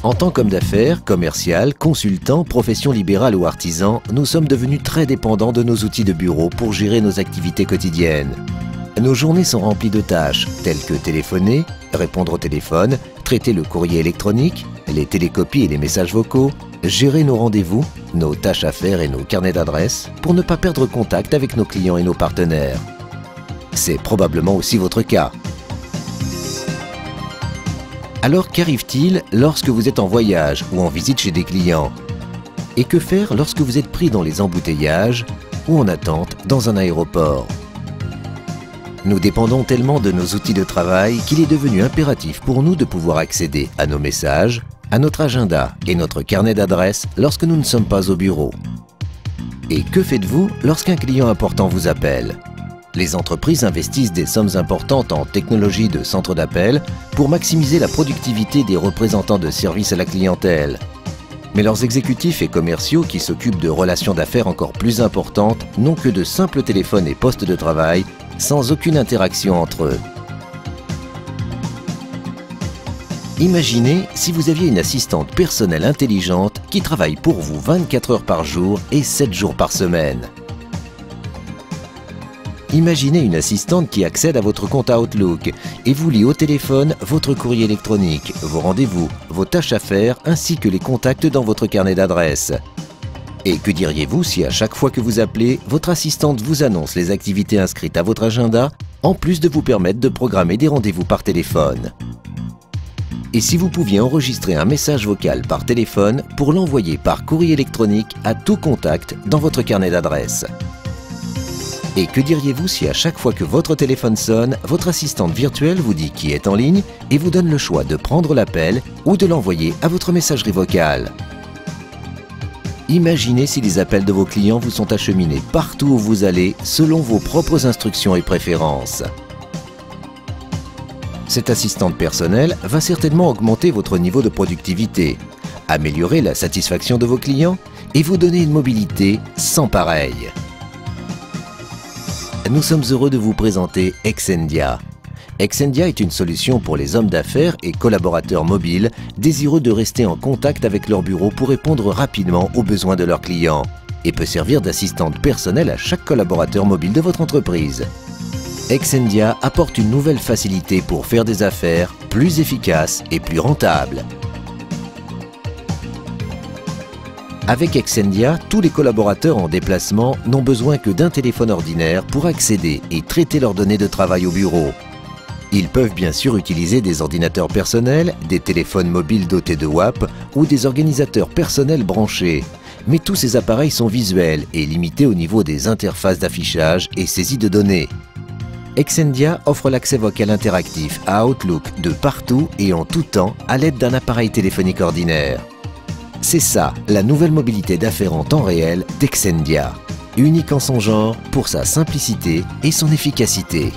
En tant qu'homme d'affaires, commercial, consultant, profession libérale ou artisan, nous sommes devenus très dépendants de nos outils de bureau pour gérer nos activités quotidiennes. Nos journées sont remplies de tâches telles que téléphoner, répondre au téléphone, traiter le courrier électronique, les télécopies et les messages vocaux, gérer nos rendez-vous, nos tâches à faire et nos carnets d'adresses pour ne pas perdre contact avec nos clients et nos partenaires. C'est probablement aussi votre cas. Alors qu'arrive-t-il lorsque vous êtes en voyage ou en visite chez des clients? Et que faire lorsque vous êtes pris dans les embouteillages ou en attente dans un aéroport? Nous dépendons tellement de nos outils de travail qu'il est devenu impératif pour nous de pouvoir accéder à nos messages, à notre agenda et notre carnet d'adresses lorsque nous ne sommes pas au bureau. Et que faites-vous lorsqu'un client important vous appelle? Les entreprises investissent des sommes importantes en technologie de centre d'appel pour maximiser la productivité des représentants de services à la clientèle. Mais leurs exécutifs et commerciaux qui s'occupent de relations d'affaires encore plus importantes n'ont que de simples téléphones et postes de travail sans aucune interaction entre eux. Imaginez si vous aviez une assistante personnelle intelligente qui travaille pour vous 24 heures par jour et 7 jours par semaine. Imaginez une assistante qui accède à votre compte Outlook et vous lit au téléphone votre courrier électronique, vos rendez-vous, vos tâches à faire ainsi que les contacts dans votre carnet d'adresses. Et que diriez-vous si à chaque fois que vous appelez, votre assistante vous annonce les activités inscrites à votre agenda, en plus de vous permettre de programmer des rendez-vous par téléphone? Et si vous pouviez enregistrer un message vocal par téléphone pour l'envoyer par courrier électronique à tout contact dans votre carnet d'adresses? Et que diriez-vous si à chaque fois que votre téléphone sonne, votre assistante virtuelle vous dit qui est en ligne et vous donne le choix de prendre l'appel ou de l'envoyer à votre messagerie vocale? Imaginez si les appels de vos clients vous sont acheminés partout où vous allez selon vos propres instructions et préférences. Cette assistante personnelle va certainement augmenter votre niveau de productivité, améliorer la satisfaction de vos clients et vous donner une mobilité sans pareille. Nous sommes heureux de vous présenter Exendia. Exendia est une solution pour les hommes d'affaires et collaborateurs mobiles désireux de rester en contact avec leur bureau pour répondre rapidement aux besoins de leurs clients et peut servir d'assistante personnelle à chaque collaborateur mobile de votre entreprise. Exendia apporte une nouvelle facilité pour faire des affaires plus efficaces et plus rentables. Avec Exendia, tous les collaborateurs en déplacement n'ont besoin que d'un téléphone ordinaire pour accéder et traiter leurs données de travail au bureau. Ils peuvent bien sûr utiliser des ordinateurs personnels, des téléphones mobiles dotés de WAP ou des organisateurs personnels branchés. Mais tous ces appareils sont visuels et limités au niveau des interfaces d'affichage et saisie de données. Exendia offre l'accès vocal interactif à Outlook de partout et en tout temps à l'aide d'un appareil téléphonique ordinaire. C'est ça, la nouvelle mobilité d'affaires en temps réel d'Exendia. Unique en son genre pour sa simplicité et son efficacité.